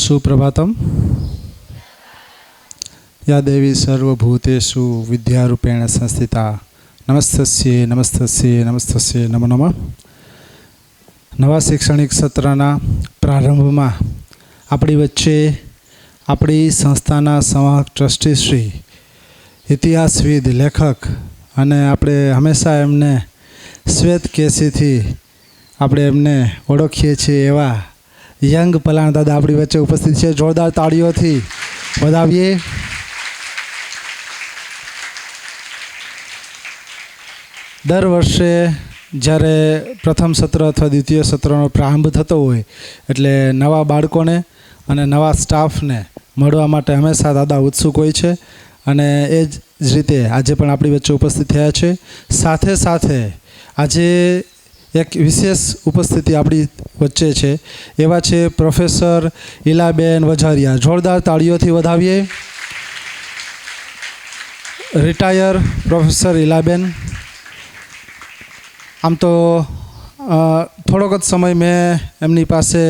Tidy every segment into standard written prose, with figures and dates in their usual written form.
सुप्रभातम। या देवी सर्वभूतेषु विद्यारूपेण संस्थिता नमस्तस्ये नमस्तस्ये नमस्तस्ये नमो नमः। नवा शैक्षणिक सत्रना प्रारंभમાં આપણી વચ્ચે આપણી સંસ્થાના સંવાહક ટ્રસ્ટી શ્રી ઇતિહાસવિદ લેખક અને આપણે હંમેશા એમને શ્વેત કેસીથી આપણે એમને ઓળખીએ છીએ એવા યંગ પલાણ દાદા આપણી વચ્ચે ઉપસ્થિત છે. જોરદાર તાળીઓથી વધાવીએ. દર વર્ષે જ્યારે પ્રથમ સત્ર અથવા દ્વિતીય સત્રનો પ્રારંભ થતો હોય એટલે નવા બાળકોને અને નવા સ્ટાફને મળવા માટે હંમેશા દાદા ઉત્સુક હોય છે અને એ જ રીતે આજે પણ આપણી વચ્ચે ઉપસ્થિત થયા છે. સાથે સાથે આજે એક વિશેષ ઉપસ્થિતિ આપણી વચ્ચે છે એવા છે પ્રોફેસર ઈલાબેન વજારિયા. જોરદાર તાળીઓથી વધાવીએ. Retire professor Ilaben. આમ તો થોડોક જ સમય મેં એમની પાસે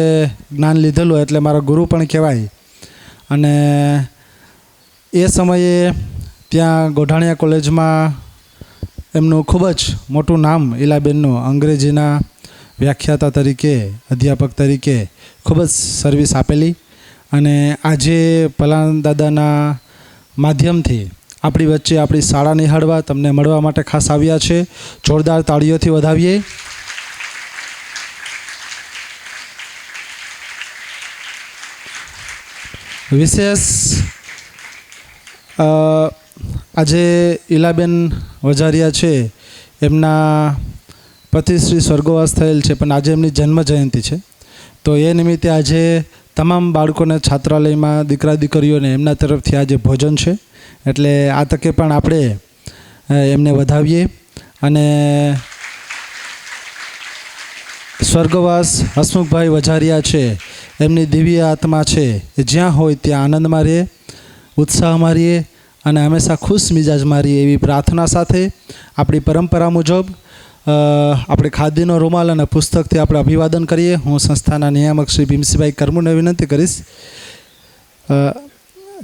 જ્ઞાન લીધેલું એટલે મારા ગુરુ પણ કહેવાય અને એ સમયે ત્યાં ગોઢાણીયા કોલેજમાં એમનું ખૂબ જ મોટું નામ ઈલાબેનનું અંગ્રેજીના વ્યાખ્યાતા તરીકે અધ્યાપક તરીકે ખૂબ જ સર્વિસ આપેલી અને આજે પલાણ દાદાના માધ્યમથી આપણી વચ્ચે આપણી શાળા નિહાળવા તમને મળવા માટે ખાસ આવ્યા છે. જોરદાર તાળીઓથી વધાવીએ. વિશેષ આજે ઈલાબેન વજારિયા છે એમના પતિશ્રી સ્વર્ગવાસ થયેલ છે પણ આજે એમની જન્મ જયંતિ છે તો એ નિમિત્તે આજે તમામ બાળકોને છાત્રાલયમાં દીકરા દીકરીઓને એમના તરફથી આજે ભોજન છે એટલે આ તકે પણ આપણે એમને વધાવીએ અને સ્વર્ગવાસ હસમુખભાઈ વજારિયા છે એમની દિવ્ય આત્મા છે એ જ્યાં હોય ત્યાં આનંદમાં રહે, ઉત્સાહમાં રહીએ અને હંમેશા ખુશ મિજાજમાં રહીએ એવી પ્રાર્થના સાથે આપણી પરંપરા મુજબ આપણે ખાદીનો રૂમાલ અને પુસ્તકથી આપણે અભિવાદન કરીએ. હું સંસ્થાના નિયામક શ્રી ભીમસિંહભાઈ કરમુને વિનંતી કરીશ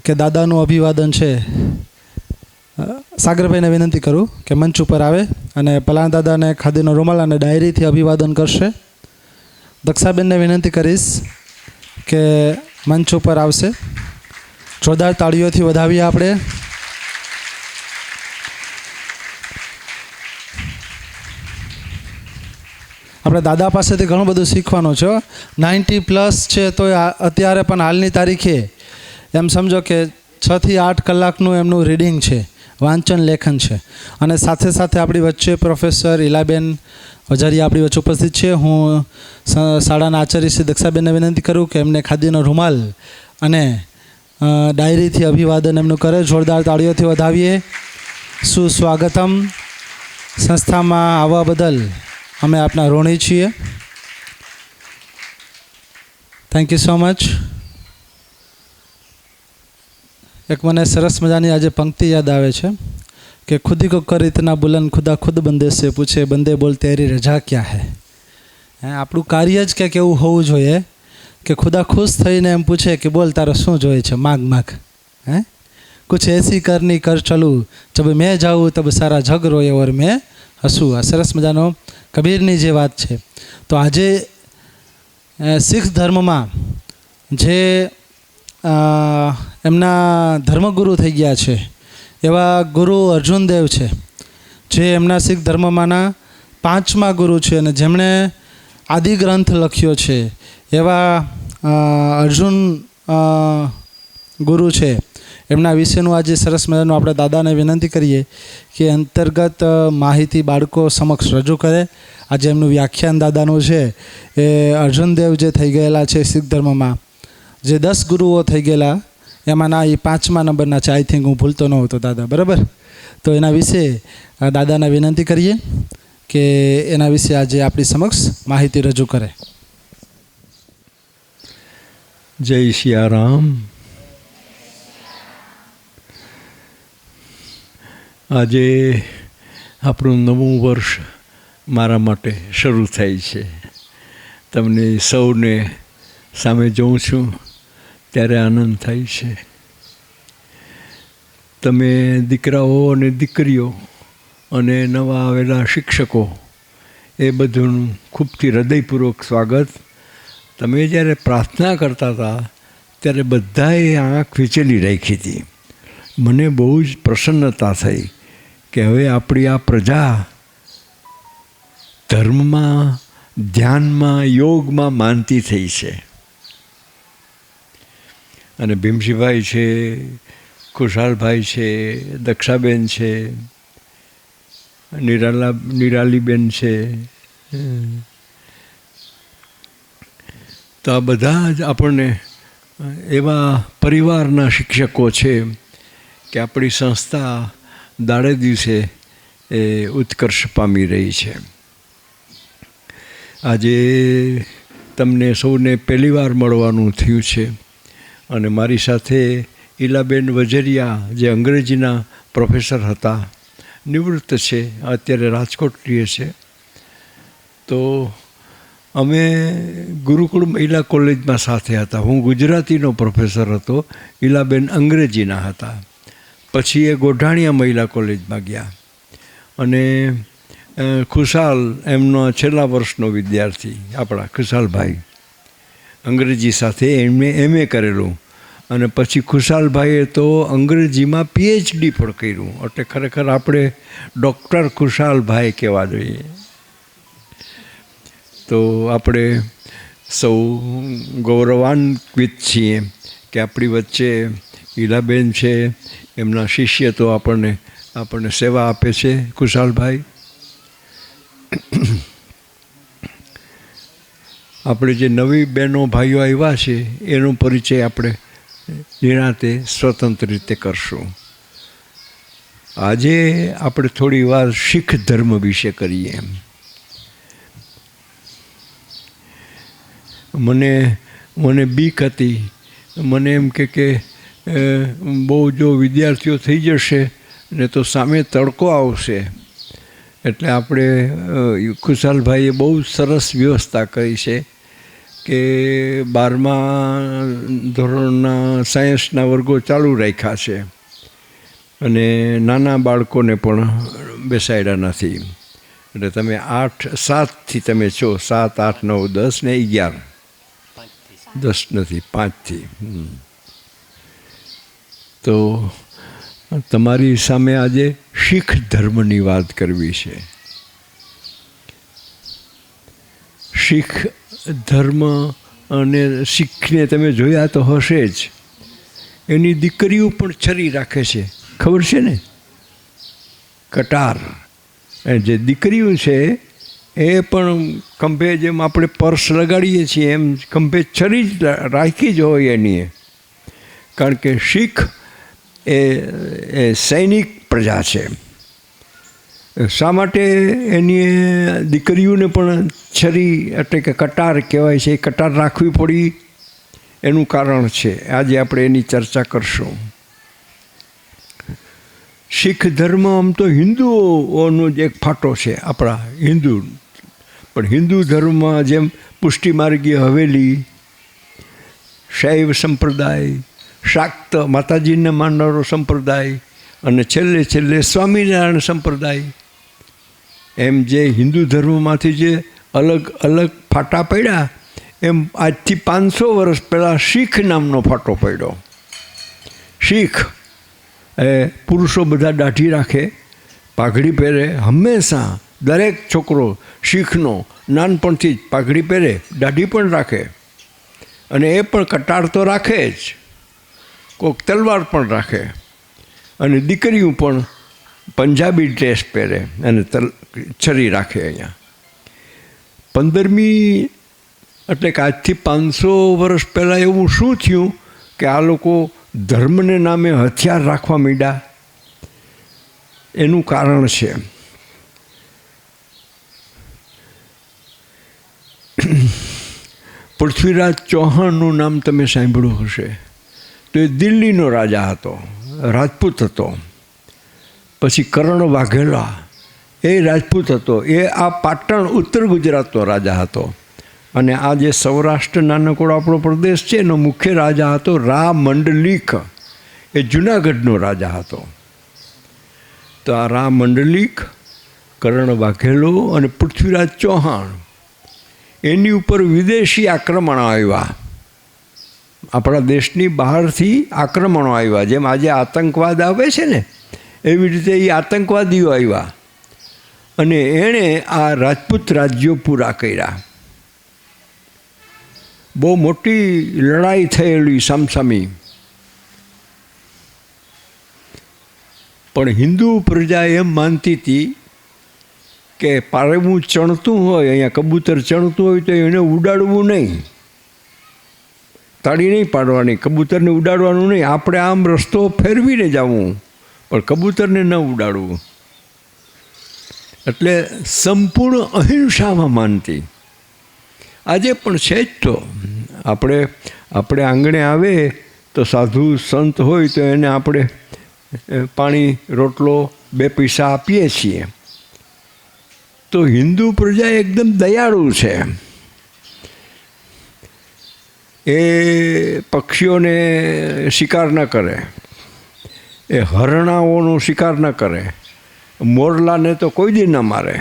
કે દાદાનું અભિવાદન છે. સાગરભાઈને વિનંતી કરું કે મંચ ઉપર આવે અને પલાણ દાદાને ખાદીનો રૂમાલ અને ડાયરીથી અભિવાદન કરશે. દક્ષાબેનને વિનંતી કરીશ કે મંચ ઉપર આવશે. જોરદાર તાળીઓથી વધાવીએ આપણે. આપણે દાદા પાસેથી ઘણું બધું શીખવાનું છે. 90+ છે તો અત્યારે પણ હાલની તારીખે એમ સમજો કે 6 થી 8 કલાકનું એમનું રીડિંગ છે, વાંચન લેખન છે અને સાથે સાથે આપણી વચ્ચે પ્રોફેસર ઈલાબેન વજારિયા આપણી વચ્ચે ઉપસ્થિત છે. હું શાળાના આચાર્ય શ્રી દક્ષાબેનને વિનંતી કરું કે એમને ખાદીનો રૂમાલ અને ડાયરીથી અભિવાદન એમનું કરે. જોરદાર તાળીઓથી વધાવીએ. સુસ્વાગતમ. સંસ્થામાં આવવા બદલ અમે આપના ઋણી છીએ. Thank you so much. એક મને સરસ મજાની આજે પંક્તિ યાદ આવે છે કે ખુદી કો કર ઇતના બુલંદ ખુદા ખુદ બંદે સે પૂછે બંદે બોલ તેરી રજા ક્યાં હે. આપણું કાર્ય જ કંઈક એવું હોવું જોઈએ કે ખુદા ખુશ થઈને એમ પૂછે કે બોલ તારો શું જોઈએ છે, માગ માગ. કુછ એસી કરની કર ચલું જબ મેં જાઉં તબ સારા જગ રોએ ઓર મેં હસું. આ સરસ મજાનો કબીરની જે વાત છે. તો આજે શીખ ધર્મમાં જે એમના ધર્મગુરુ થઈ ગયા છે એવા ગુરુ અર્જુનદેવ છે જે એમના શીખ ધર્મમાંના 5મા ગુરુ છે અને જેમણે આદિ ગ્રંથ લખ્યો છે એવા અર્જુન ગુરુ છે. એમના વિશેનું આજે સરસ મજાનું આપણે દાદાને વિનંતી કરીએ કે અંતર્ગત માહિતી બાળકો સમક્ષ રજૂ કરે. આજે એમનું વ્યાખ્યાન દાદાનું છે એ અર્જુનદેવ જે થઈ ગયેલા છે શીખ ધર્મમાં જે 10 ગુરુઓ થઈ ગયેલા એમાંના એ 5મા નંબરના છે. આઈ થિંક હું ભૂલતો ન હોતો દાદા, બરાબર? તો એના વિશે દાદાને વિનંતી કરીએ કે એના વિશે આજે આપણી સમક્ષ માહિતી રજૂ કરે. જય સિયારામ. આજે આપણું નવું વર્ષ મારા માટે શરૂ થાય છે. તમને સૌને સામે જોઉં છું ત્યારે આનંદ થાય છે. તમે દીકરાઓ અને દીકરીઓ અને નવા આવેલા શિક્ષકો એ બધુંનું ખૂબથી હૃદયપૂર્વક સ્વાગત. તમે જ્યારે પ્રાર્થના કરતા હતા ત્યારે બધાએ આંખ વિચેલી રાખી હતી. મને બહુ જ પ્રસન્નતા થઈ કે હવે આપણી આ પ્રજા ધર્મમાં, ધ્યાનમાં, યોગમાં માનતી થઈ છે. અને ભીમજીભાઈ છે, ખુશાલભાઈ છે, દક્ષાબેન છે, નિરાલીબેન છે, તો આ બધા જ આપણને એવા પરિવારના શિક્ષકો છે કે આપણી સંસ્થા દાડે દિવસે એ ઉત્કર્ષ પામી રહી છે. આજે તમને સૌને પહેલીવાર મળવાનું થયું છે અને મારી સાથે ઈલાબેન વજેરિયા જે અંગ્રેજીના પ્રોફેસર હતા, નિવૃત્ત છે, અત્યારે રાજકોટ રહે છે. તો અમે ગુરુકુળ મહિલા કોલેજમાં સાથે હતા. હું ગુજરાતીનો પ્રોફેસર હતો, ઈલાબેન અંગ્રેજીના હતા. પછી એ ગોઢાણીયા મહિલા કોલેજમાં ગયા અને ખુશાલ એમનો છેલ્લા વર્ષનો વિદ્યાર્થી, આપણા ખુશાલભાઈ અંગ્રેજી સાથે એમએ કરેલું અને પછી ખુશાલભાઈએ તો અંગ્રેજીમાં PhD પણ કર્યું. એટલે ખરેખર આપણે ડૉક્ટર ખુશાલભાઈ કહેવા જોઈએ. તો આપણે સૌ ગૌરવાન્વિત છીએ કે આપણી વચ્ચે ઈલાબેન છે, એમના શિષ્ય તો આપણને સેવા આપે છે ખુશાલભાઈ. આપણે જે નવી બહેનો ભાઈઓ આવ્યા છે એનો પરિચય આપણે નિરાંતે સ્વતંત્ર રીતે કરશું. આજે આપણે થોડી વાર શીખ ધર્મ વિશે કરીએ. મને બીક હતી. મને એમ કે બહુ જો વિદ્યાર્થીઓ થઈ જશે ને તો સામે તડકો આવશે. એટલે આપણે ખુશાલભાઈએ બહુ સરસ વ્યવસ્થા કરી છે કે 12મા ધોરણના સાયન્સના વર્ગો ચાલુ રાખ્યા છે અને નાના બાળકોને પણ બેસાડ્યા નથી. એટલે તમે 7થી તમે છો, 7, 8, 9, 10 ને 11, 10 નથી, 5થી. તો તમારી સામે આજે શીખ ધર્મની વાત કરવી છે. શીખ ધર્મ અને શીખને તમે જોયા તો હશે જ. એની દીકરીઓ પણ છરી રાખે છે, ખબર છે ને? કટાર. જે દીકરીઓ છે એ પણ ખંભે જેમ આપણે પર્સ લગાડીએ છીએ એમ ખંભે છરી જ રાખી જ હોય એની. કારણ કે શીખ એ સૈનિક પ્રજા છે. શા માટે એની દીકરીઓને પણ છરી એટલે કે કટાર કહેવાય છે, કટાર રાખવી પડી એનું કારણ છે. આજે આપણે એની ચર્ચા કરશું. શીખ ધર્મ આમ તો હિન્દુઓનો જ એક ફાટો છે, આપણા હિન્દુ. પણ હિન્દુ ધર્મમાં જેમ પુષ્ટિમાર્ગીય હવેલી, શૈવ સંપ્રદાય, શાક્ત માતાજીને માનનારો સંપ્રદાય અને છેલ્લે સ્વામિનારાયણ સંપ્રદાય, એમ જે હિન્દુ ધર્મમાંથી જે અલગ અલગ ફાટા પડ્યા એમ આજથી 500 વર્ષ પહેલાં શીખ નામનો ફાટો પડ્યો. શીખ એ પુરુષો બધા દાઢી રાખે, પાઘડી પહેરે. હંમેશા દરેક છોકરો શીખનો નાનપણથી જ પાઘડી પહેરે, દાઢી પણ રાખે અને એ પણ કટાર તો રાખે જ, કોઈક તલવાર પણ રાખે. અને દીકરીઓ પણ પંજાબી ડ્રેસ પહેરે અને છરી રાખે. અહીંયા 15મી એટલે કે આજથી 500 વર્ષ પહેલાં એવું શું થયું કે આ લોકો ધર્મને નામે હથિયાર રાખવા માંડ્યા? એનું કારણ છે પૃથ્વીરાજ ચૌહાણનું નામ તમે સાંભળ્યું હશે. તો એ દિલ્હીનો રાજા હતો, રાજપૂત હતો. પછી કરણ વાઘેલા એ રાજપૂત હતો. એ આ પાટણ ઉત્તર ગુજરાતનો રાજા હતો. અને આ જે સૌરાષ્ટ્ર નાનકડો આપણો પ્રદેશ છે એનો મુખ્ય રાજા હતો રા મંડલિક. એ જુનાગઢનો રાજા હતો. તો આ રા મંડલિક, કરણ વાઘેલો અને પૃથ્વીરાજ ચૌહાણ, એની ઉપર વિદેશી આક્રમણો આવ્યા. આપણા દેશની બહારથી આક્રમણો આવ્યા. જેમ આજે આતંકવાદ આવે છે ને, એવી રીતે એ આતંકવાદીઓ આવ્યા અને એણે આ રાજપૂત રાજ્યો પૂરા કર્યા. બહુ મોટી લડાઈ થયેલી સામસામી. પણ હિન્દુ પ્રજા એમ માનતી હતી કે પારવું ચણતું હોય, અહીંયા કબૂતર ચણતું હોય તો એને ઉડાડવું નહીં, તાળી નહીં પાડવાની, કબૂતરને ઉડાડવાનું નહીં. આપણે આમ રસ્તો ફેરવીને જવું, પણ કબૂતરને ન ઉડાડવું. એટલે સંપૂર્ણ અહિંસામાં માનતી. આજે પણ છે જ. તો આપણે આંગણે આવે તો સાધુ સંત હોય તો એને આપણે પાણી, રોટલો, 2 પૈસા આપીએ છીએ. તો હિન્દુ પ્રજા એકદમ દયાળુ છે. એ પક્ષીઓને શિકાર ન કરે, એ હરણાઓનો શિકાર ન કરે, મોરલાને તો કોઈ દી ન મારે,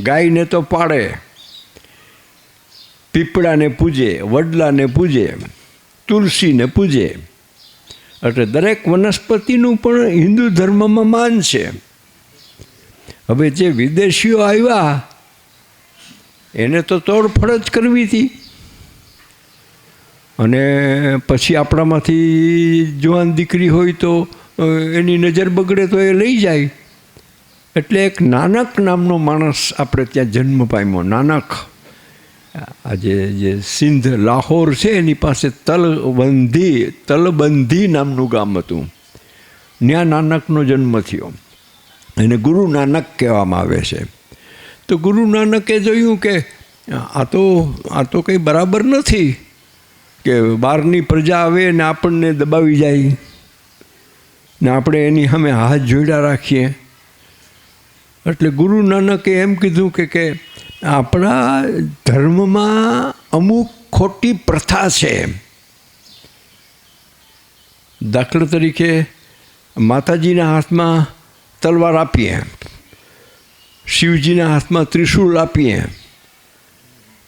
ગાયને તો પાડે, પીપળાને પૂજે, વડલાને પૂજે, તુલસીને પૂજે. એટલે દરેક વનસ્પતિનું પણ હિન્દુ ધર્મમાં માન છે. હવે જે વિદેશીઓ આવ્યા એને તો તોડફોડ જ કરવી હતી. અને પછી આપણામાંથી જુવાન દીકરી હોય તો એની નજર બગડે તો એ લઈ જાય. એટલે એક નાનક નામનો માણસ આપણે ત્યાં જન્મ પામ્યો. નાનક. આજે જે સિંધ લાહોર છે એની પાસે તલબંધી નામનું ગામ હતું. ત્યાં નાનકનો જન્મ થયો. એને ગુરુ નાનક કહેવામાં આવે છે. તો ગુરુ નાનકે જોયું કે આ તો કંઈ બરાબર નથી કે બહારની પ્રજા આવે ને આપણને દબાવી જાય ને આપણે એની સામે હાથ જોડ્યા રાખીએ. એટલે ગુરુ નાનકે એમ કીધું કે આપણા ધર્મમાં અમુક ખોટી પ્રથા છે. દાખલા તરીકે માતાજીના હાથમાં તલવાર આપીએ, શિવજીના હાથમાં ત્રિશૂળ આપીએ,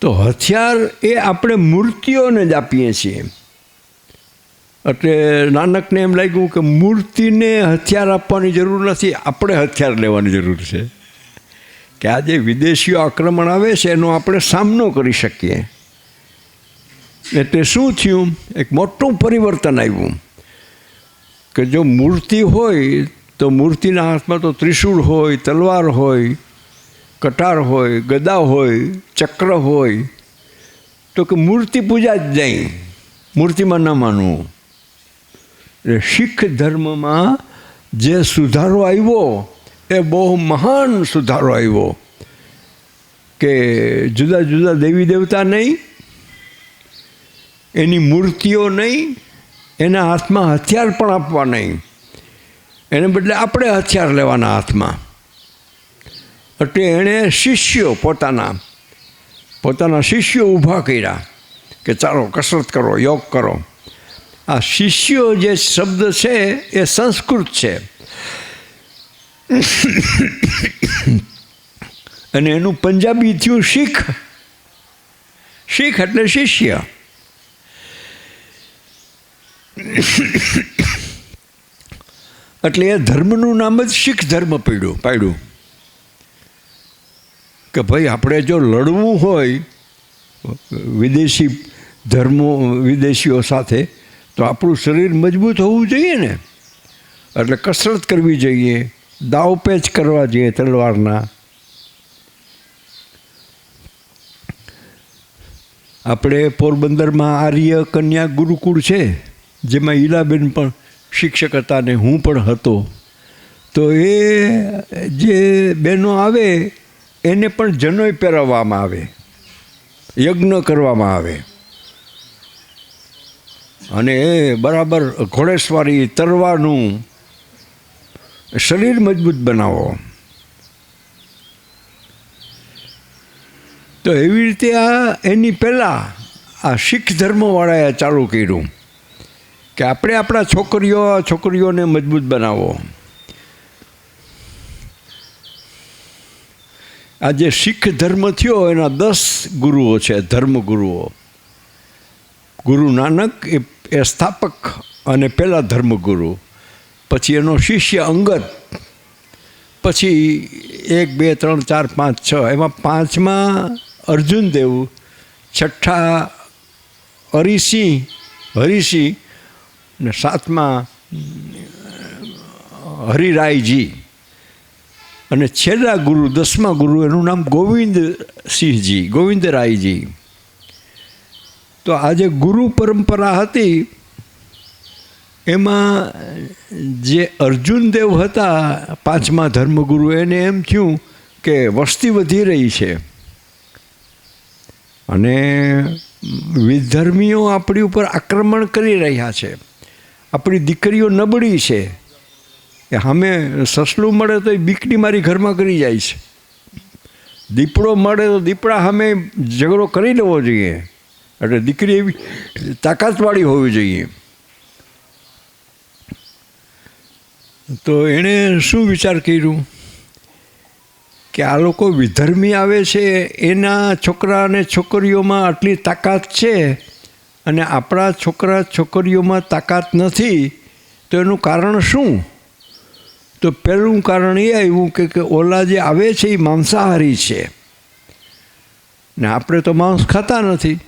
તો હથિયાર એ આપણે મૂર્તિઓને જ આપીએ છીએ. એટલે નાનકને એમ લાગ્યું કે મૂર્તિને હથિયાર આપવાની જરૂર નથી, આપણે હથિયાર લેવાની જરૂર છે. કે આજે વિદેશીઓ આક્રમણ આવે છે એનો આપણે સામનો કરી શકીએ. એટલે શું થયું? એક મોટું પરિવર્તન આવ્યું કે જો મૂર્તિ હોય તો મૂર્તિના હાથમાં તો ત્રિશૂળ હોય, તલવાર હોય, કટાર હોય, ગદા હોય, ચક્ર હોય. તો કે મૂર્તિ પૂજા જ નહીં, મૂર્તિમાં ન માનવું. એટલે શીખ ધર્મમાં જે સુધારો આવ્યો એ બહુ મહાન સુધારો આવ્યો કે જુદા જુદા દેવી દેવતા નહીં, એની મૂર્તિઓ નહીં, એના હાથમાં હથિયાર પણ આપવા નહીં, એને બદલે આપણે હથિયાર લેવાના હાથમાં. એટલે એણે શિષ્યો પોતાના શિષ્યો ઊભા કર્યા કે ચાલો કસરત કરો, યોગ કરો. આ શિષ્યો જે શબ્દ છે એ સંસ્કૃત છે અને એનું પંજાબી થયું શીખ. શીખ એટલે શિષ્ય. એટલે એ ધર્મનું નામ જ શીખ ધર્મ પાડ્યું કે ભાઈ આપણે જો લડવું હોય વિદેશીઓ સાથે તો આપણું શરીર મજબૂત હોવું જોઈએ ને. એટલે કસરત કરવી જોઈએ, દાવપેચ કરવા જોઈએ તલવારના. આપણે પોરબંદરમાં આર્ય કન્યા ગુરુકુળ છે, જેમાં ઈલાબેન પણ શિક્ષક હતા ને હું પણ હતો. તો એ જે બહેનો આવે એને પણ જનોઈ પહેરાવવામાં આવે, યજ્ઞ કરવામાં આવે અને એ બરાબર ઘોડેસવારી, તરવાનું, શરીર મજબૂત બનાવો. તો એવી રીતે આ એની પહેલાં આ શીખ ધર્મવાળાએ ચાલુ કર્યું કે આપણે આપણા છોકરીઓને મજબૂત બનાવો. આ જે શીખ ધર્મ થયો એના 10 ગુરુઓ છે, ધર્મગુરુઓ. ગુરુ નાનક એ સ્થાપક અને પહેલાં ધર્મગુરુ, પછી એનો શિષ્ય અંગદ, પછી 1, 2, 3, 4, 5, 6, એમાં 5માં અર્જુનદેવ, 6 હરિસિંહ ને 7માં હરિરાયજી, અને છેલ્લા ગુરુ 10મા ગુરુ એનું નામ ગોવિંદરાયજી. તો આ જે ગુરુ પરંપરા હતી એમાં જે અર્જુનદેવ હતા 5મા ધર્મગુરુ, એને એમ થયું કે વસ્તી વધી રહી છે અને વિધર્મીઓ આપણી ઉપર આક્રમણ કરી રહ્યા છે, આપણી દીકરીઓ નબળી છે, કે સામે સસલું મળે તો એ બીકની મારી ઘરમાં કરી જાય છે, દીપડો મળે તો દીપડા સામે ઝઘડો કરી લેવો જોઈએ, એટલે દીકરી એવી તાકાતવાળી હોવી જોઈએ. તો એણે શું વિચાર કર્યું કે આ લોકો વિધર્મી આવે છે, એના છોકરા અને છોકરીઓમાં આટલી તાકાત છે અને આપણા છોકરા છોકરીઓમાં તાકાત નથી, તો એનું કારણ શું? તો પહેલું કારણ એ આવ્યું કે ઓલા જે આવે છે એ માંસાહારી છે ને આપણે તો માંસ ખાતા નથી,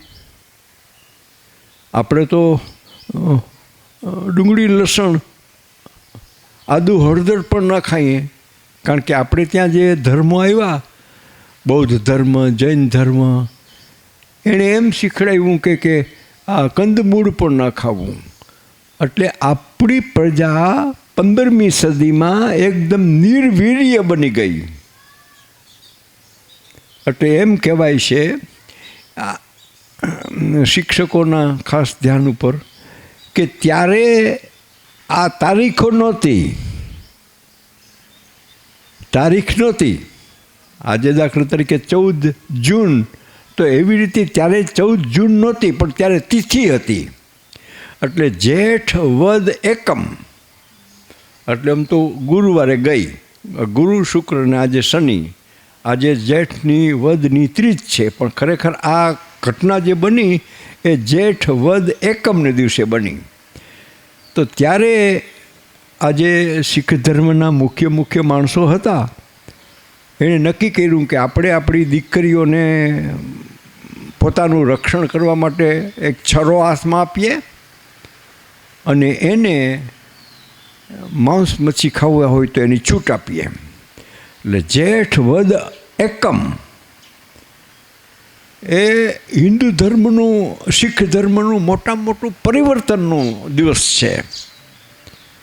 આપણે તો ડુંગળી લસણ આદુ હળદર પણ ન ખાઈએ, કારણ કે આપણે ત્યાં જે ધર્મો આવ્યા, બૌદ્ધ ધર્મ, જૈન ધર્મ, એણે એમ શીખડાવ્યું કે આ કંદમૂળ પણ ન ખાવું. એટલે આપણી પ્રજા 15મી સદીમાં એકદમ નિર્વીર્ય બની ગઈ. એટલે એમ કહેવાય છે, શિક્ષકોના ખાસ ધ્યાન ઉપર, કે ત્યારે આ તારીખો નહોતી. આજે દાખલા તરીકે 14 જૂન, તો એવી રીતે ત્યારે 14 જૂન નહોતી, પણ ત્યારે તિથિ હતી. એટલે જેઠ વદ એકમ, એટલે આમ તો ગુરુવારે ગઈ, ગુરુ શુક્ર ને આજે શનિ, આજે જેઠની વદની 30 છે, પણ ખરેખર આ ઘટના જે બની એ જેઠ વદ એકમને દિવસે બની. તો ત્યારે આજે શીખ ધર્મના મુખ્ય માણસો હતા, એણે નક્કી કર્યું કે આપણે આપણી દીકરીઓને પોતાનું રક્ષણ કરવા માટે એક છરો હાથમાં આપીએ અને એને માંસ મચ્છી ખાવા હોય તો એની છૂટ આપીએ. એટલે જેઠ વદ એકમ એ હિન્દુ ધર્મનું, શીખ ધર્મનું મોટામાં મોટું પરિવર્તનનો દિવસ છે.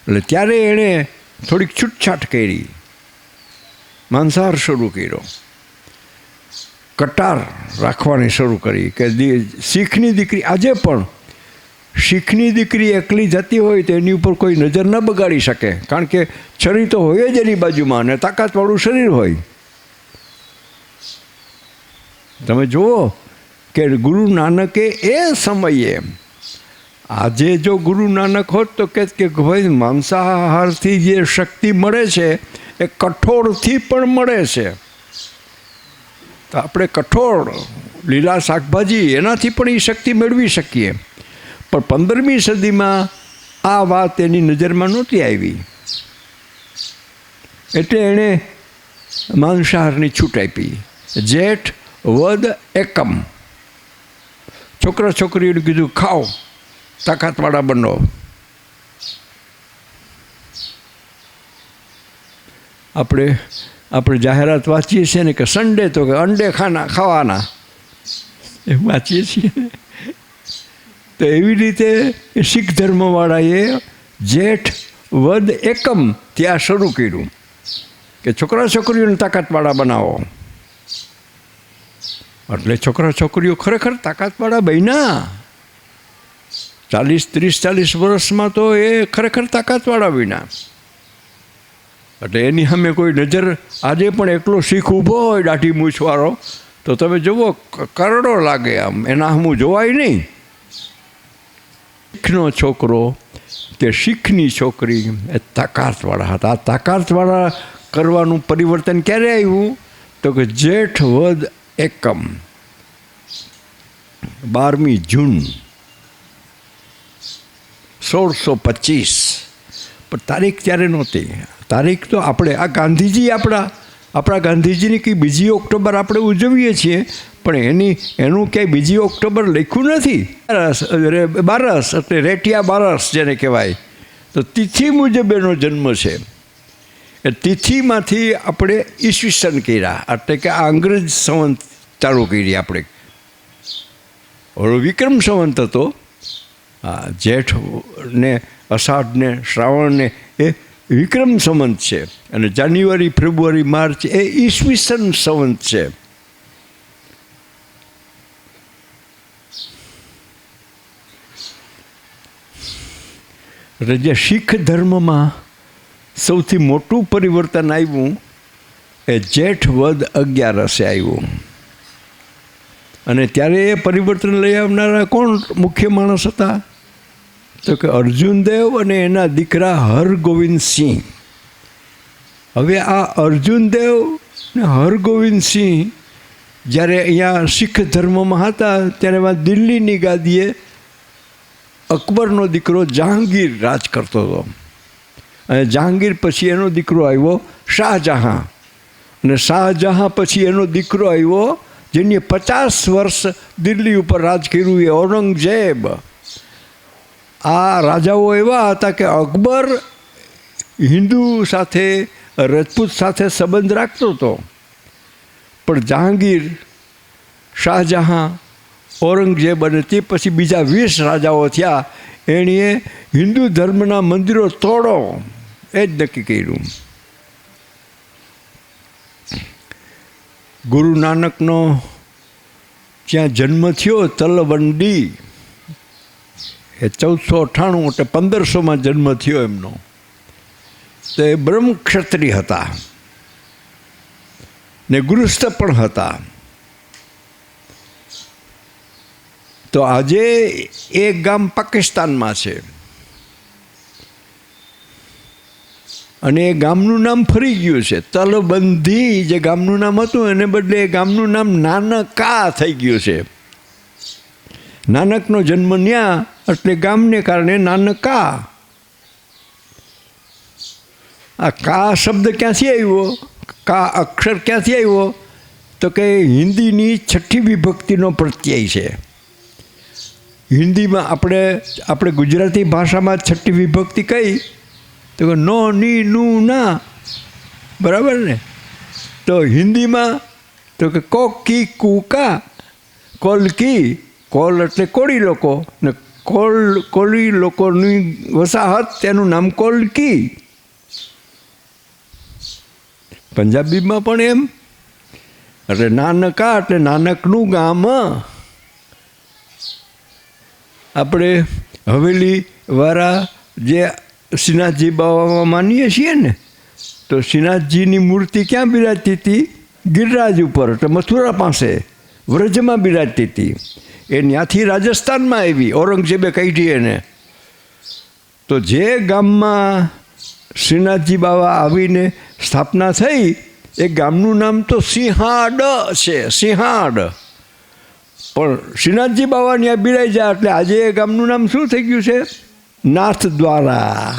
એટલે ત્યારે એણે થોડીક છૂટછાટ કરી, માંસાહાર શરૂ કર્યો, કટાર રાખવાની શરૂ કરી કે શીખની દીકરી, આજે પણ શીખની દીકરી એકલી જતી હોય તો એની ઉપર કોઈ નજર ન બગાડી શકે, કારણ કે છરી તો હોય જ એની બાજુમાં અને તાકાતવાળું શરીર હોય. તમે જુઓ કે ગુરુ નાનકે એ સમયે, આજે જો ગુરુ નાનક હોત તો કે ભાઈ માંસાહારથી જે શક્તિ મળે છે એ કઠોળથી પણ મળે છે, તો આપણે કઠોળ, લીલા શાકભાજી, એનાથી પણ એ શક્તિ મેળવી શકીએ. પણ 15મી સદીમાં આ વાત એની નજરમાં નહોતી આવી, એટલે એણે માંસાહારની છૂટ આપી. જેઠ વદ એકમ, છોકરા છોકરીઓને કીધું ખાઓ, તાકાતવાળા બનો. આપણે જાહેરાત વાંચીએ છીએ ને કે સન્ડે તો કે અંડે ખાવાના, એમ વાંચીએ છીએ. તો એવી રીતે શીખ ધર્મવાળાએ જેઠ વદ એકમ ત્યાં શરૂ કર્યું કે છોકરા છોકરીઓને તાકાતવાળા બનાવો. એટલે છોકરા છોકરીઓ ખરેખર તાકાતવાળા બન્યા. 30-40 વર્ષમાં તો એ ખરેખર તાકાતવાળા બન્યા. એટલે એની સામે કોઈ નજર, આજે પણ એકલો શીખ ઊભો હોય દાઢી મૂછવાળો તો તમે જુઓ કરડો લાગે, આમ એના સામું જોવાય નહીં. શીખનો છોકરો તે શીખની છોકરી એ તાકાતવાળા હતા. આ તાકાતવાળા કરવાનું પરિવર્તન ક્યારે આવ્યું? તો કે જેઠ વદ એકમ 12મી જૂન 1625. પણ તારીખ ત્યારે નહોતી. તારીખ તો આપણે આ ગાંધીજી આપણા ગાંધીજીની કંઈ 2 ઓક્ટોબર આપણે ઉજવીએ છીએ, પણ એનું ક્યાંય 2 ઓક્ટોબર લખ્યું નથી. બારસ એટલે રેટિયા બારસ જેને કહેવાય, તો તિથિ મુજબ એનો જન્મ છે. એ તિથિમાંથી આપણે ઈસવીસન કર્યા, એટલે કે આ અંગ્રેજ સંવંત ચાલુ કરી આપણે. ઓલો વિક્રમ સંવંત હતો. હા, જેઠ ને અષાઢ ને શ્રાવણ ને એ વિક્રમ સંવંત છે, અને જાન્યુઆરી ફેબ્રુઆરી માર્ચ એ ઈસવીસન સંવંત છે. એટલે જે શીખ ધર્મમાં સૌથી મોટું પરિવર્તન આવ્યું એ જેઠ વદ 11 આવ્યું. અને ત્યારે એ પરિવર્તન લઈ આવનારા કોણ મુખ્ય માણસ હતા? તો કે અર્જુનદેવ અને એના દીકરા હરગોવિંદસિંહ. હવે આ અર્જુનદેવ ને હરગોવિંદસિંહ જ્યારે અહીંયા શીખ ધર્મમાં હતા, ત્યારે દિલ્હીની ગાદીએ અકબરનો દીકરો જહાંગીર રાજ કરતો હતો. અને જહાંગીર પછી એનો દીકરો આવ્યો શાહજહાં, અને શાહજહાં પછી એનો દીકરો આવ્યો જેની 50 વર્ષ દિલ્હી ઉપર રાજ કર્યું, એ ઔરંગઝેબ. આ રાજાઓ એવા હતા કે અકબર હિન્દુ સાથે રજપૂત સાથે સંબંધ રાખતો હતો, પણ જહાંગીર, શાહજહાં, ઔરંગઝેબ અને તે પછી બીજા 20 રાજાઓ થયા, એણીએ હિન્દુ ધર્મના મંદિરો તોડો એ જ નક્કી કર્યું. ગુરુ નાનકનો જ્યાં જન્મ થયો તલવંડી, એ 1498 એટલે 1500માં જન્મ થયો એમનો. તો એ બ્રહ્મ ક્ષત્રિય હતા ને ગૃહસ્થ પણ હતા. તો આજે એ ગામ પાકિસ્તાનમાં છે, અને એ ગામનું નામ ફરી ગયું છે. તલબંધી જે ગામનું નામ હતું એને બદલે એ ગામનું નામ નાનકા થઈ ગયું છે. નાનકનો જન્મ ન્યા એટલે ગામને કારણે નાનકા. આ કા શબ્દ ક્યાંથી આવ્યો? કા અક્ષર ક્યાંથી આવ્યો? તો કે હિન્દીની 6ઠી વિભક્તિનો પ્રત્યય છે. હિન્દીમાં આપણે ગુજરાતી ભાષામાં 6ઠી વિભક્તિ કઈ? તો કે નો, ની, નું, ના. બરાબર ને? તો હિન્દીમાં તો કે કો, કી, કુ, કા. કોલ કી, કોલ એટલે કોળી લોકો, ને કોળી લોકોની વસાહત, તેનું નામ કોલકી. પંજાબીમાં પણ એમ. એટલે નાનકા એટલે નાનકનું ગામ. આપણે હવેલીવાળા જે શ્રીનાથજી બાવામાં માનીએ છીએ ને, તો શ્રીનાથજીની મૂર્તિ ક્યાં બિરાજતી હતી? ગિરિરાજ ઉપર, એટલે મથુરા પાસે વ્રજમાં બિરાજતી હતી. એ ત્યાંથી રાજસ્થાનમાં આવી, ઔરંગઝેબે કાઢી એને. તો જે ગામમાં શ્રીનાથજી બાવા આવીને સ્થાપના થઈ, એ ગામનું નામ તો સિંહાડ છે, સિંહાડ. પણ શ્રીનાથજી બાવા ત્યાં બિરાઈ જાય એટલે આજે એ ગામનું નામ શું થઈ ગયું છે? નાથદ્વારા.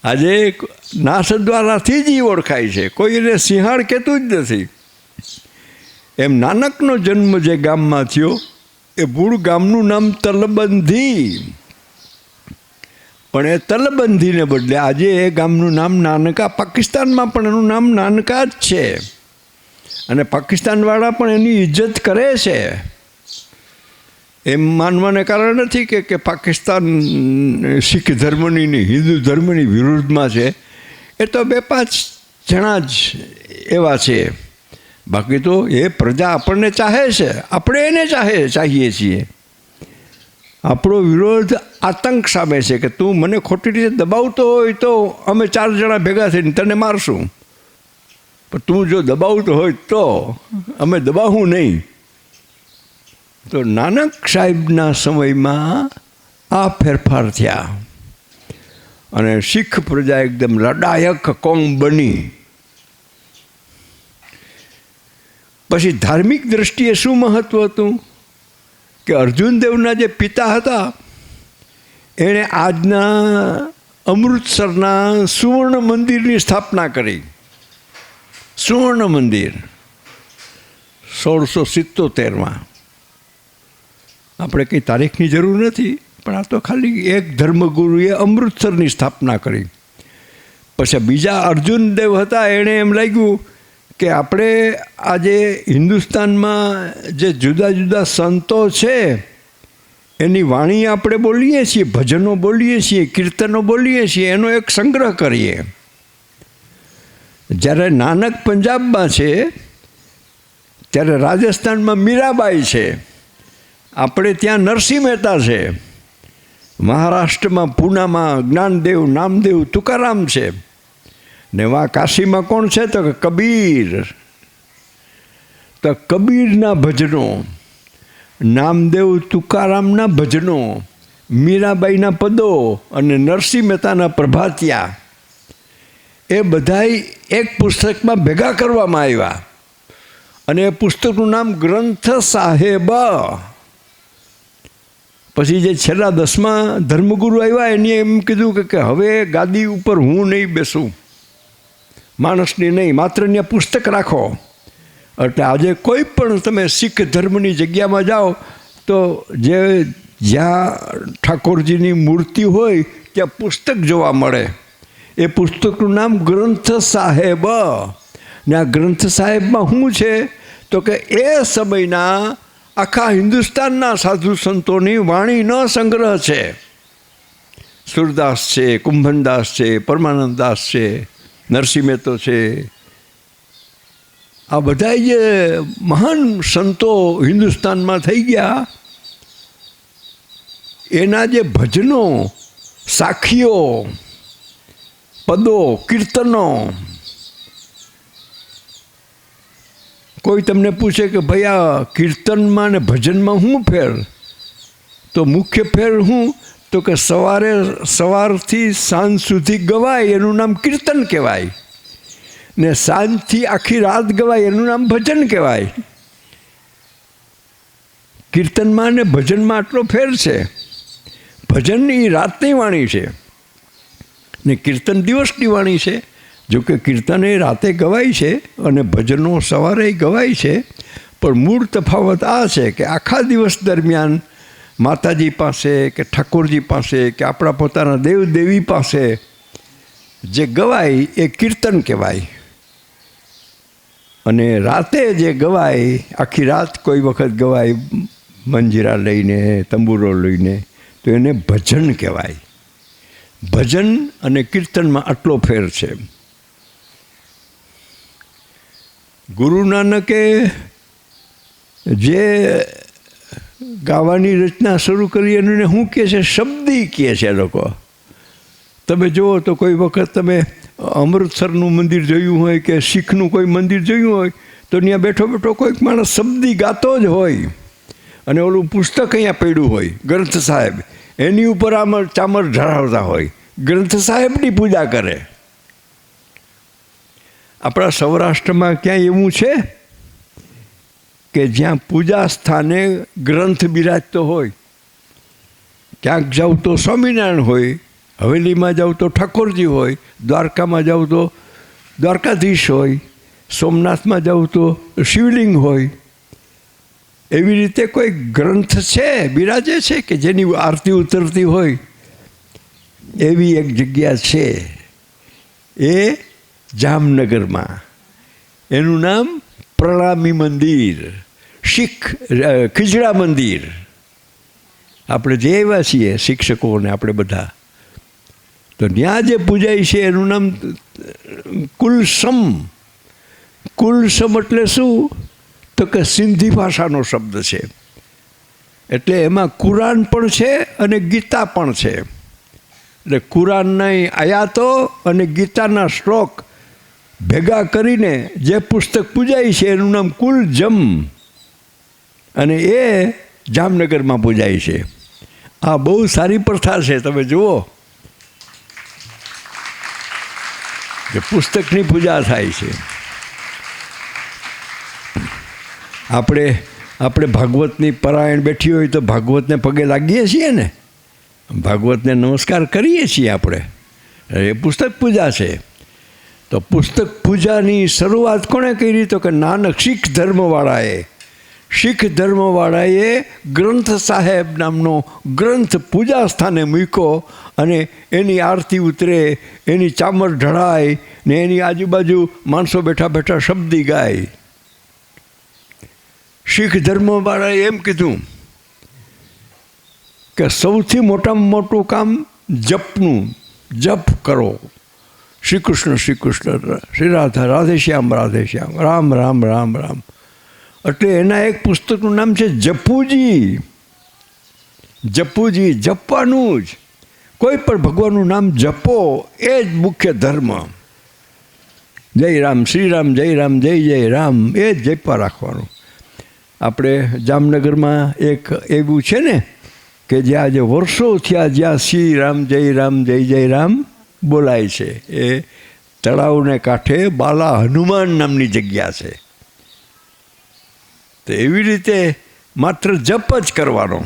આજે નાથદ્વારાથી જ ઓળખાય છે, કોઈ એને સિંહાડ કહેતું જ નથી. એમ નાનકનો જન્મ જે ગામમાં થયો એ મૂળ ગામનું નામ તલબંધી, પણ એ તલબંધીને બદલે આજે એ ગામનું નામ નાનકા. પાકિસ્તાનમાં પણ એનું નામ નાનકા જ છે, અને પાકિસ્તાનવાળા પણ એની ઇજ્જત કરે છે. એમ માનવાને કારણ નથી કે પાકિસ્તાન શીખ ધર્મની ને હિન્દુ ધર્મની વિરુદ્ધમાં છે. એ તો 2-5 જણા જ એવા છે. બાકી તો એ પ્રજા આપણને ચાહે છે, આપણે એને ચાહીએ છીએ. આપણો વિરોધ આતંક સામે છે કે તું મને ખોટી રીતે દબાવતો હોય તો અમે 4 જણા ભેગા થઈને તને મારશું. પણ તું જો દબાવતો હોય તો અમે દબાવું નહીં. તો નાનક સાહેબના સમયમાં આ ફેરફાર થયા અને શીખ પ્રજા એકદમ લડાયક કોમ બની. પછી ધાર્મિક દ્રષ્ટિએ શું મહત્વ હતું કે અર્જુનદેવના જે પિતા હતા એણે આજના અમૃતસરના સુવર્ણ મંદિરની સ્થાપના કરી. સુવર્ણ મંદિર 1677માં. આપણે કંઈ તારીખની જરૂર નથી, પણ આ તો ખાલી એક ધર્મગુરુએ અમૃતસરની સ્થાપના કરી. પછી બીજા અર્જુનદેવ હતા, એણે એમ લાગ્યું કે આપણે આજે હિન્દુસ્તાનમાં જે જુદા જુદા સંતો છે એની વાણી આપણે બોલીએ છીએ, ભજનો બોલીએ છીએ, કીર્તનો બોલીએ છીએ, એનો એક સંગ્રહ કરીએ. જ્યારે નાનક પંજાબમાં છે, ત્યારે રાજસ્થાનમાં મીરાબાઈ છે, આપણે ત્યાં નરસિંહ મહેતા છે, મહારાષ્ટ્રમાં પૂનામાં જ્ઞાનદેવ, નામદેવ, તુકારામ છે, ને વા કાશીમાં કોણ છે તો કબીર. તો કબીરના ભજનો, નામદેવ તુકારામના ભજનો, મીરાબાઈના પદો અને નરસિંહ મહેતાના પ્રભાતિયા એ બધાય એક પુસ્તકમાં ભેગા કરવામાં આવ્યા અને એ પુસ્તકનું નામ ગ્રંથ સાહેબ. પછી જે છેલ્લા 10મા ધર્મગુરુ આવ્યા એને એમ કીધું કે હવે ગાદી ઉપર હું નહીં બેસું, માણસની નહીં, માત્ર ત્યાં પુસ્તક રાખો. એટલે આજે કોઈ પણ તમે શીખ ધર્મની જગ્યામાં જાઓ તો જ્યાં ઠાકોરજીની મૂર્તિ હોય ત્યાં પુસ્તક જોવા મળે. એ પુસ્તકનું નામ ગ્રંથ સાહેબ. ને આ ગ્રંથ સાહેબમાં શું છે તો કે એ સમયના આખા હિન્દુસ્તાનના સાધુ સંતોની વાણીનો સંગ્રહ છે. સુરદાસ છે, કુંભનદાસ છે, પરમાનંદદાસ છે, નરસિંહ મહેતો છે, આ બધા જે મહાન સંતો હિન્દુસ્તાનમાં થઈ ગયા એના જે ભજનો, સાખીઓ, પદો, કીર્તનો. કોઈ તમને પૂછે કે ભાઈ આ કીર્તનમાં ને ભજનમાં શું ફેર, તો મુખ્ય ફેર શું તો કે સવારથી સાંજ સુધી ગવાય એનું નામ કીર્તન કહેવાય, ને સાંજથી આખી રાત ગવાય એનું નામ ભજન કહેવાય. કીર્તનમાં ને ભજનમાં આટલો ફેર છે. ભજન એ રાતની વાણી છે ને કીર્તન દિવસની વાણી છે. જોકે કીર્તન એ રાતે ગવાય છે અને ભજનો સવારે ગવાય છે, પણ મૂળ તફાવત આ છે કે આખા દિવસ દરમિયાન માતાજી પાસે કે ઠાકોરજી પાસે કે આપણા પોતાના દેવ દેવી પાસે જે ગવાય એ કીર્તન કહેવાય, અને રાતે જે ગવાય આખી રાત કોઈ વખત ગવાય મંજીરા લઈને, તંબુરો લઈને, તો એને ભજન કહેવાય. ભજન અને કીર્તનમાં આટલો ફેર છે. ગુરુ નાનકે જે ગાવાની રચના શરૂ કરી એને શું કહે છે, શબ્દી કહે છે લોકો. તમે જુઓ તો કોઈ વખત તમે અમૃતસરનું મંદિર જોયું હોય કે શીખનું કોઈ મંદિર જોયું હોય તો ત્યાં બેઠો બેઠો કોઈક માણસ શબ્દી ગાતો જ હોય અને ઓલું પુસ્તક અહીંયા પડ્યું હોય ગ્રંથ સાહેબ, એની ઉપર આમ ચામર ધરાવતા હોય, ગ્રંથ સાહેબની પૂજા કરે. આપણા સૌરાષ્ટ્રમાં ક્યાંય એવું છે કે જ્યાં પૂજા સ્થાને ગ્રંથ બિરાજતો હોય? ક્યાંક જાવ તો સ્વામિનારાયણ હોય, હવેલીમાં જાવ તો ઠાકોરજી હોય, દ્વારકામાં જાવ તો દ્વારકાધીશ હોય, સોમનાથમાં જાવ તો શિવલિંગ હોય. એવી રીતે કોઈ ગ્રંથ છે, બિરાજે છે કે જેની આરતી ઉતરતી હોય? એવી એક જગ્યા છે, એ જામનગરમાં. એનું નામ પ્રણામી મંદિર, શીખ ખીજડા મંદિર. આપણે જે એવા છીએ શિક્ષકોને આપણે બધા, તો ત્યાં જે પૂજાય છે એનું નામ કુલસમ. કુલસમ એટલે શું તો કે સિંધી ભાષાનો શબ્દ છે, એટલે એમાં કુરાન પણ છે અને ગીતા પણ છે. એટલે કુરાનના આયાતો અને ગીતાના શ્લોક ભેગા કરીને જે પુસ્તક પૂજાય છે એનું નામ કુલજમ, અને એ જામનગરમાં પૂજાય છે. આ બહુ સારી પ્રથા છે. તમે જુઓ કે પુસ્તકની પૂજા થાય છે. આપણે ભાગવતની પરાયણ બેઠી હોય તો ભાગવતને પગે લાગીએ છીએ ને, ભાગવતને નમસ્કાર કરીએ છીએ આપણે. એ પુસ્તક પૂજા છે. તો પુસ્તક પૂજાની શરૂઆત કોણે કરી? તો કે નાનક શીખ ધર્મવાળાએ ગ્રંથ સાહેબ નામનો ગ્રંથ પૂજા સ્થાને મૂક્યો, અને એની આરતી ઉતરે, એની ચામર ઢળાય ને એની આજુબાજુ માણસો બેઠા બેઠા શબ્દી ગાય. શીખ ધર્મવાળાએ એમ કીધું કે સૌથી મોટામાં મોટું કામ જપનું, જપ કરો. શ્રી કૃષ્ણ શ્રી કૃષ્ણ, શ્રી રાધા રાધે શ્યામ રાધે શ્યામ, રામ રામ રામ રામ. એટલે એના એક પુસ્તકનું નામ છે જપુજી. જપુજી, જપવાનું જ. કોઈ પણ ભગવાનનું નામ જપો એ જ મુખ્ય ધર્મ. જય રામ, શ્રી રામ, જય રામ, જય જય રામ, એ જ જપવા રાખવાનું. આપણે જામનગરમાં એક એવું છે ને કે જ્યાં આજે વર્ષો થયા જ્યાં શ્રી રામ, જય રામ બોલાય છે. એ તળાવને કાંઠે બાલા હનુમાન નામની જગ્યા છે. તો એવી રીતે માત્ર જપ જ કરવાનો.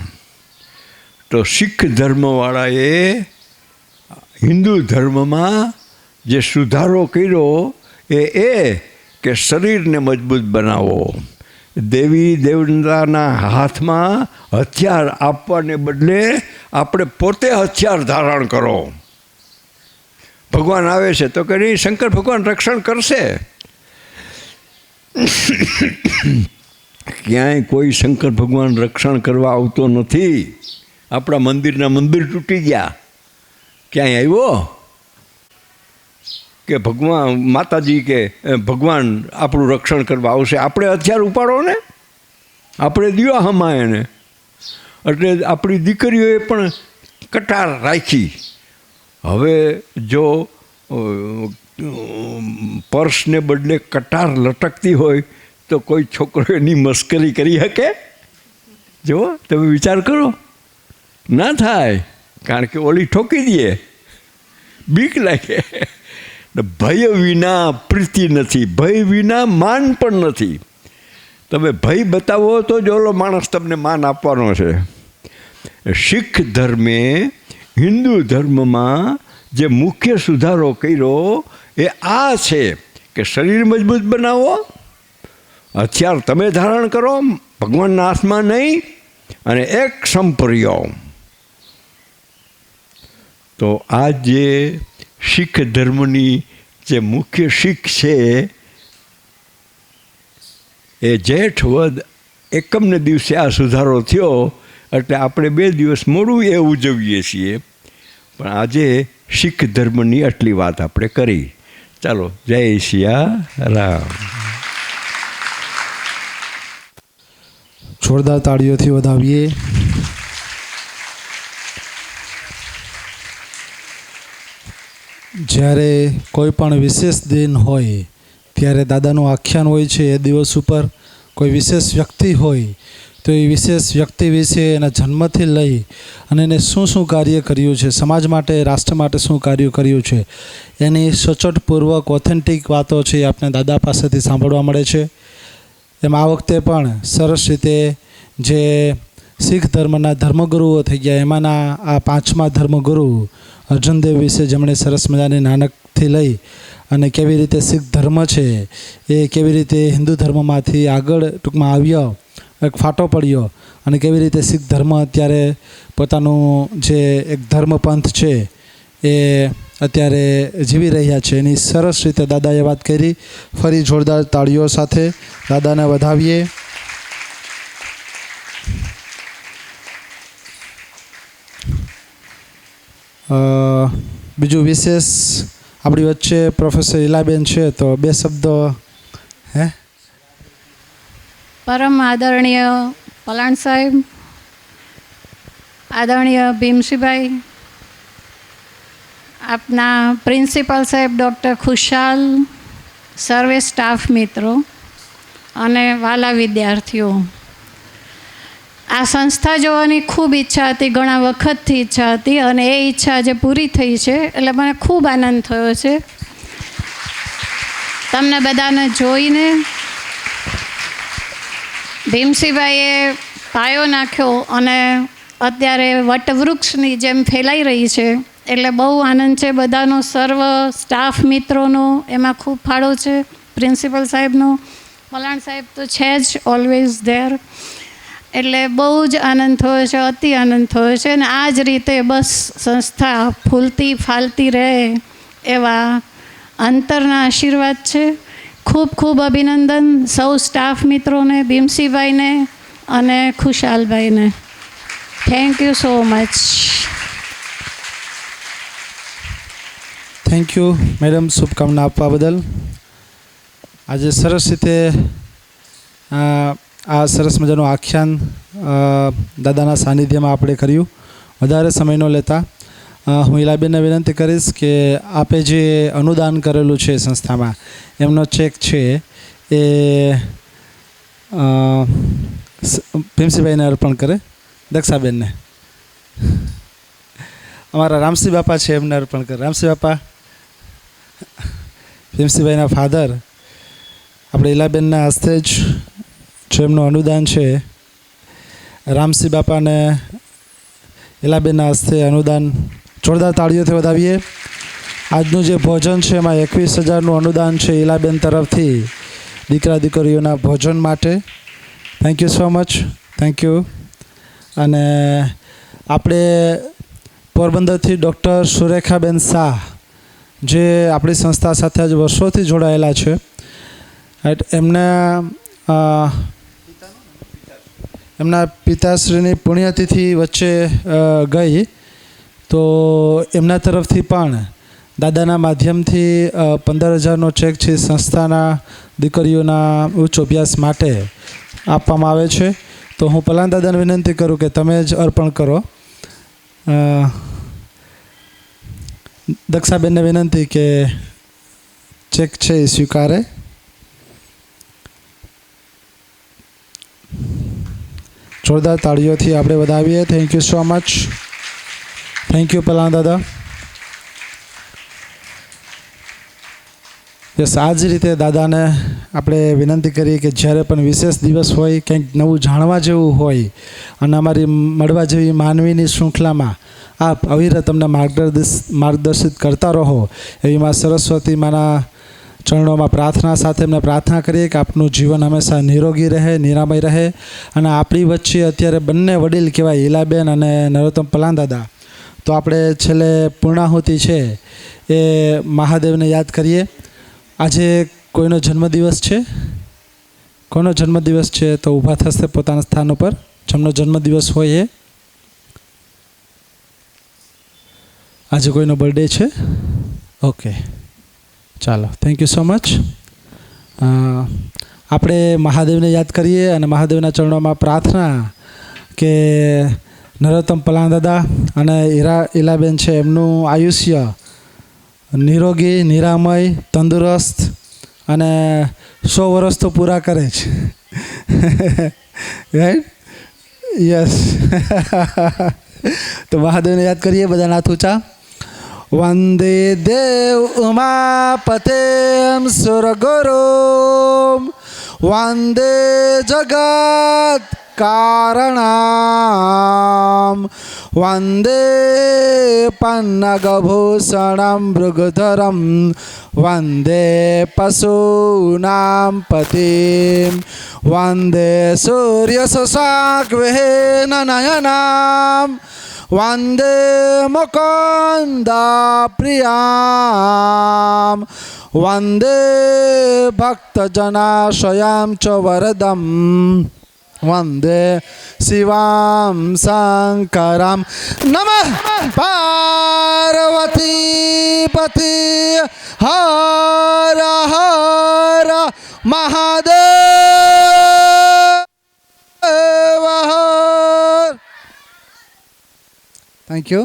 તો શીખ ધર્મવાળાએ હિન્દુ ધર્મમાં જે સુધારો કર્યો એ કે શરીરને મજબૂત બનાવો. દેવી દેવતાના હાથમાં હથિયાર આપવાને બદલે આપણે પોતે હથિયાર ધારણ કરો. ભગવાન આવે છે તો કે નહીં, શંકર ભગવાન રક્ષણ કરશે. ક્યાંય કોઈ શંકર ભગવાન રક્ષણ કરવા આવતો નથી. આપણા મંદિર તૂટી ગયા, ક્યાંય આવ્યો કે ભગવાન માતાજી કે ભગવાન આપણું રક્ષણ કરવા આવશે? આપણે હથિયાર ઉપાડો ને, આપણે દિયો હમા એને. એટલે આપણી દીકરીઓએ પણ કટાર રાખી. હવે જો પર્સને બદલે કટાર લટકતી હોય તો કોઈ છોકરો એની મસ્કરી કરી શકે? જુઓ, તમે વિચાર કરો. ના થાય, કારણ કે ઓલી ઠોકી દે, બીક લાગે. ભય વિના પ્રીતિ નથી, ભય વિના માન પણ નથી. તમે ભય બતાવો તો જ ઓલો માણસ તમને માન આપવાનો છે. શીખ ધર્મે, હિન્દુ ધર્મમાં જે મુખ્ય સુધારો કર્યો એ આ છે કે શરીર મજબૂત બનાવો, હથિયાર તમે ધારણ કરો, ભગવાનના હાથમાં નહીં, અને એક સંપ્રિયો. તો આ જે શીખ ધર્મની જે મુખ્ય શીખ છે એ જેઠ વદ એકમને દિવસે આ સુધારો થયો. એટલે આપણે 2 દિવસ મોડું એ ઉજવીએ છીએ, પણ આજે શીખ ધર્મની આટલી વાત આપણે કરી. ચાલો, જય સિયા રામ. જોરદાર તાળીઓથી વધાવીએ. જ્યારે કોઈ પણ વિશેષ દિન હોય ત્યારે દાદાનું આખ્યાન હોય છે. એ દિવસ ઉપર કોઈ વિશેષ વ્યક્તિ હોય તો એ વિશેષ વ્યક્તિ વિશે એના જન્મથી લઈ અને એને શું શું કાર્ય કર્યું છે, સમાજ માટે, રાષ્ટ્ર માટે શું કાર્ય કર્યું છે, એની સચોટપૂર્વક ઓથેન્ટિક વાતો છે એ આપણે દાદા પાસેથી સાંભળવા મળે છે. એમ આ વખતે પણ સરસ રીતે જે શીખ ધર્મના ધર્મગુરુઓ થઈ ગયા એમાંના આ 5મા ધર્મગુરુ અર્જુનદેવ વિશે જેમણે સરસ મજાની નાનકથી લઈ અને કેવી રીતે શીખ ધર્મ છે એ કેવી રીતે હિન્દુ ધર્મમાંથી આગળ ટૂંકમાં આવ્યો, એક ફાટો પડ્યો, અને કેવી રીતે શીખ ધર્મ અત્યારે પોતાનું જે એક ધર્મપંથ છે એ અત્યારે જીવી રહ્યા છે એની સરસ રીતે દાદાએ વાત કરી. ફરી જોરદાર તાળીઓ સાથે દાદાને વધાવીએ. બીજું વિશેષ આપણી વચ્ચે પ્રોફેસર ઈલાબેન છે તો 2 શબ્દો. પરમ આદરણીય પલાણ સાહેબ, આદરણીય ભીમસિંહભાઈ, આપના પ્રિન્સિપાલ સાહેબ ડૉક્ટર ખુશાલ, સર્વે સ્ટાફ મિત્રો અને વાલા વિદ્યાર્થીઓ, આ સંસ્થા જોવાની ખૂબ ઈચ્છા હતી, ઘણા વખતથી ઈચ્છા હતી અને એ ઈચ્છા આજે પૂરી થઈ છે એટલે મને ખૂબ આનંદ થયો છે તમને બધાને જોઈને. ભીમસિંહભાઈએ પાયો નાખ્યો અને અત્યારે વટવૃક્ષની જેમ ફેલાઈ રહી છે એટલે બહુ આનંદ છે બધાનો, સર્વ સ્ટાફ મિત્રોનો એમાં ખૂબ ફાળો છે, પ્રિન્સિપલ સાહેબનો, મલાણ સાહેબ તો છે જ ઓલવેઝ ધેર. એટલે બહુ જ આનંદ થયો છે, અતિ આનંદ થયો છે અને આ જ રીતે બસ સંસ્થા ફૂલતી ફાલતી રહે એવા અંતરના આશીર્વાદ છે. ખૂબ ખૂબ અભિનંદન સૌ સ્ટાફ મિત્રોને, ભીમસિંહભાઈને અને ખુશાલભાઈને. Thank you so much. Thank you madam, શુભકામના આપવા બદલ. આજે સરસ રીતે આ સરસ મજાનું આખ્યાન દાદાના સાનિધ્યમાં આપણે કર્યું. વધારે સમય ન લેતા હું ઈલાબેનને વિનંતી કરીશ કે આપે જે અનુદાન કરેલું છે સંસ્થામાં એમનો ચેક છે એ ભીમસિંહભાઈને અર્પણ કરે. દક્ષાબેનને, અમારા રામસિંહ બાપા છે એમને અર્પણ કરે. રામસિંહ બાપા, ભીમસિંહભાઈના ફાધર, આપણે ઈલાબેનના હસ્તે જ જો એમનું અનુદાન છે, રામસિંહ બાપાને ઈલાબેનના હસ્તે અનુદાન જોરદાર તાળીઓથી વધાવીએ. આજનું જે ભોજન છે એમાં 21,000નું અનુદાન છે ઈલાબેન તરફથી દીકરા દીકરીઓના ભોજન માટે. Thank you so much, thank you. અને આપણે પોરબંદરથી ડૉક્ટર સુરેખાબેન શાહ જે આપણી સંસ્થા સાથે જ વર્ષોથી જોડાયેલા છે, એમના પિતાશ્રીની પુણ્યતિથિ વચ્ચે ગઈ તો એમના તરફથી પણ દાદાના માધ્યમથી 15,000નો ચેક છે સંસ્થાના દીકરીઓના ઉચ્ચ અભ્યાસ માટે આપવામાં આવે છે. તો હું પલાન દાદાને વિનંતી કરું કે તમે જ અર્પણ કરો. દક્ષાબેનને વિનંતી કે ચેક છે એ સ્વીકારે. જોરદાર તાળીઓથી આપણે વધાવીએ. Thank you so much. Thank you Palan દાદા. યસ, આ જ રીતે દાદાને આપણે વિનંતી કરીએ કે જ્યારે પણ વિશેષ દિવસ હોય, કંઈક નવું જાણવા જેવું હોય અને અમારી મળવા જેવી માનવીની શૃંખલામાં આપ અવિરત તમને માર્ગદર્શિત કરતા રહો એવી માં સરસ્વતી માના ચરણોમાં પ્રાર્થના સાથે એમને પ્રાર્થના કરીએ કે આપનું જીવન હંમેશા નિરોગી રહે, નિરામય રહે. અને આપણી વચ્ચે અત્યારે બંને વડીલ કહેવાય, ઈલાબેન અને નરોત્તમ પલાન દાદા. તો આપણે છેલ્લે પૂર્ણાહુતિ છે એ મહાદેવને યાદ કરીએ. આજે કોઈનો જન્મદિવસ છે? કોઈનો જન્મદિવસ છે તો ઊભા થશે પોતાના સ્થાન ઉપર. જેમનો જન્મદિવસ હોય એ. આજે કોઈનો બર્થડે છે? ઓકે, ચાલો, થેન્ક યુ સો મચ. આપણે મહાદેવને યાદ કરીએ અને મહાદેવના ચરણોમાં પ્રાર્થના કે નરોત્તમ પલાન દાદા અને ઈલાબેન છે એમનું આયુષ્ય નિરોગી, નિરામય, તંદુરસ્ત અને 100 વર્ષ તો પૂરા કરે જ. રાઈટ? યસ. તો મહાદેવને યાદ કરીએ, બધા નાથ ઊંચા. વંદે દેવ ઉમાપતેમ સુરગુરુમ વંદે જગત કારણામ વંદે પન્નગભૂષણમ મૃગધરમ વંદે પશૂનાં પતિમ વંદે સૂર્યશશાંકવિહીન નયનામ વંદે મુકુન્દા પ્રિયામ વંદે ભક્તજનાશ્રયામ ચ વરદમ વંદે શિવામ શંકરમ. નમઃ પાર્વતી પતિ હર હર મહાદેવ. Thank you.